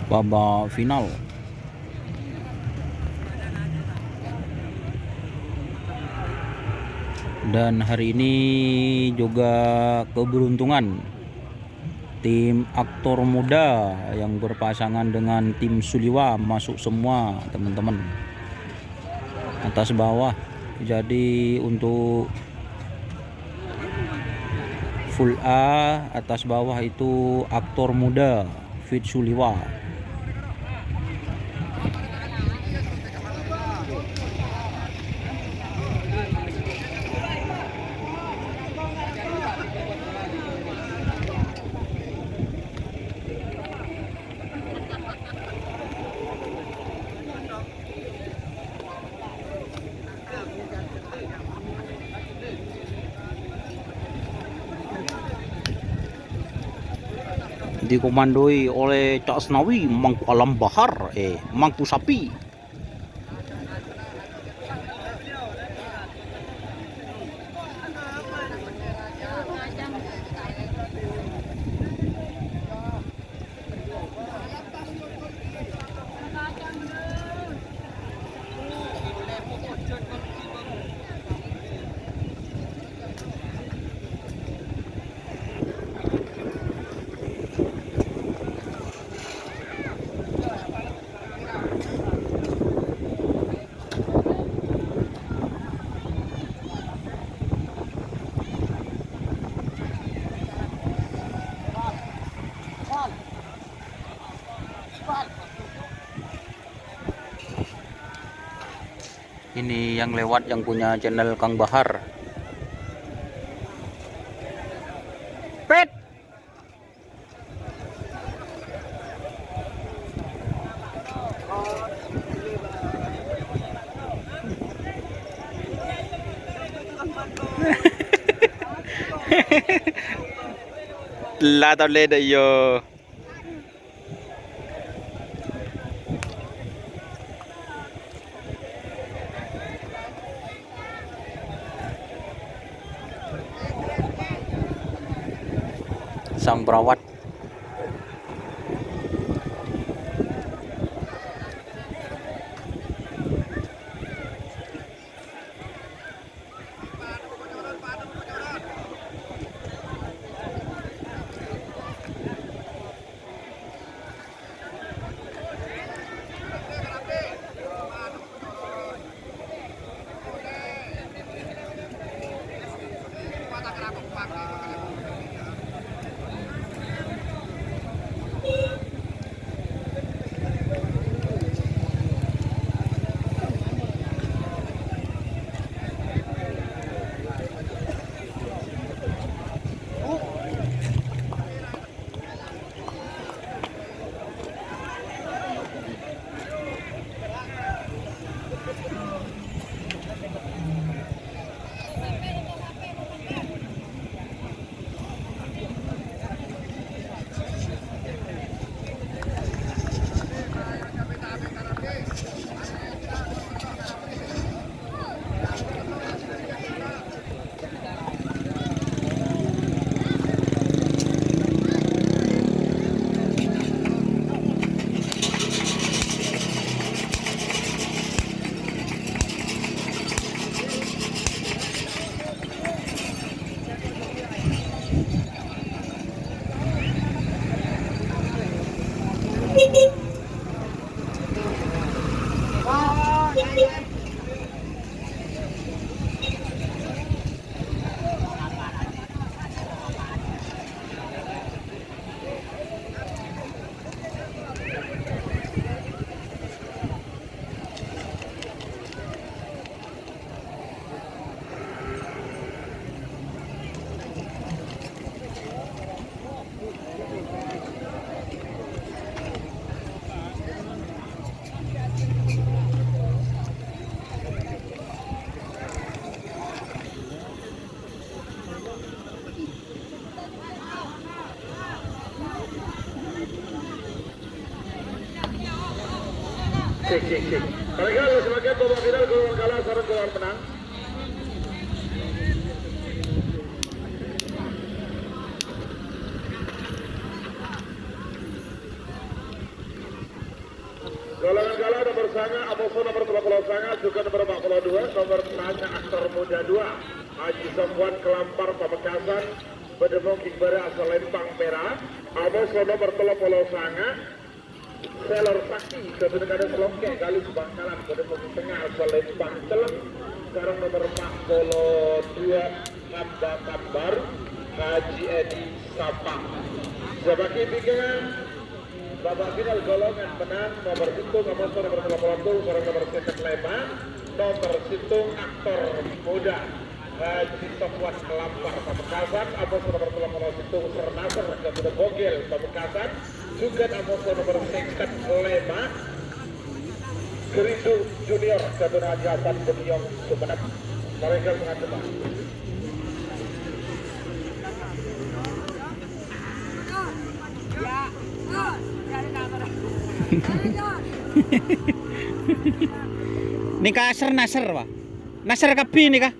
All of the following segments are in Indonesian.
babak final. Dan hari ini juga keberuntungan tim aktor muda yang berpasangan dengan tim Suliwa masuk semua teman-teman, atas bawah. Jadi untuk full A atas bawah itu aktor muda Fit Suliwa. Dikomandoi oleh Cak Asnawi, Mangku Alam Bahar, Mangku Sapi. Ini yang lewat yang punya channel Kang Bahar. Pet. La tao lên đây giờ. Sang perawat. Cek. Barangkali sebagian babak final golongan kalah sarung golongan menang. Sanga, Amoso nomor 30 Sanga, juga nomor 42, nomor Sanga aktor muda 2, Haji Safwan Kelampar Pamekasan, Bedemong Kigbara asal Lempang Merah, Amoso nomor 30 Sanga, Selor Sakti, kebenaran Selongke, Galus Bangkalan, Bedemong Tengah asal Lempang Celeng, sekarang nomor 42, Hamba Kambar, Haji Edi Sapa. Sebagai bimbingan babak final golongan menang nomor situng Amoso nomor 80, sekarang nomor 5, nomor situng aktor muda Haji Safwan Kelampar Pamekasan, Amoso nomor 30 situng Sernasar Kebuda Bogel Pamekasan, juga Amoso nomor 5, Gerindu Junior Kebuda Hasan Beniong Sumeneb. Mereka mengatakan Ini kah Nasr Pak? Nasr kapi ini kah?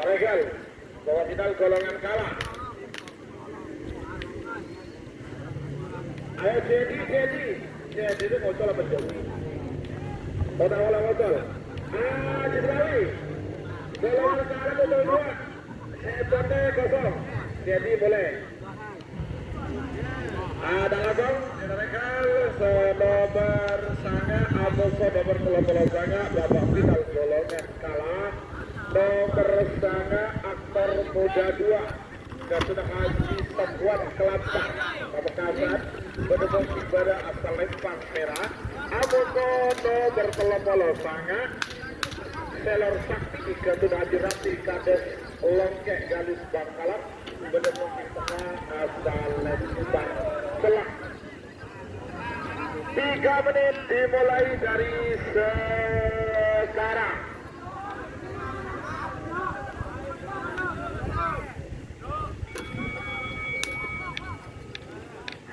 Regal, bahwa final golongan kalah. Ayo Jadi itu ngocol apa jauh? Awal ngocol. Jibrawi. Golongan kalah betul dua. Hebatnya kosong. Jadi boleh. Ada lagong, Regal, nomor Sanga, Amoso nomor 30 Sanga, babak final golongan kalah. Nomor Sanga aktor muda 2, Kebuda Haji Safwan Kelampar Pamekasan, Bedemong Kigbara asal Lempang Merah, Amoso nomor 30 Sanga, Selor Sakti Kebuda Haji Rati Kades Longke Galus Bangkalan, Bedemong Tengah asal Lempang Celeng. 3 menit dimulai dari sekarang.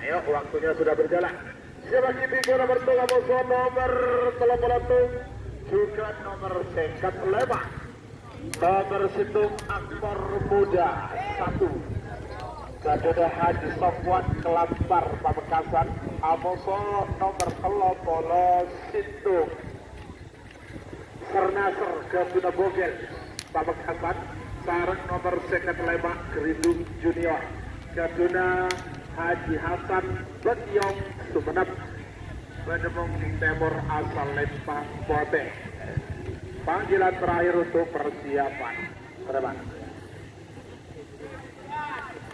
Ayo, waktunya sudah berjalan. Sebagai minggu nomor 2 Amoso nomor 30 juga nomor 5, nomor situng aktor muda 1, Kebuda Haji Safwan Kelampar Pamekasan, Amoso nomor 30 situng Sernasar Kebuda Bogel Pamekasan, sarang nomor 5 Gerindu Junior Kebuda Haji Hasan Beniong Sumeneb, Bedemong Timur asal Lempang Bote. Panggilan terakhir untuk persiapan terbang.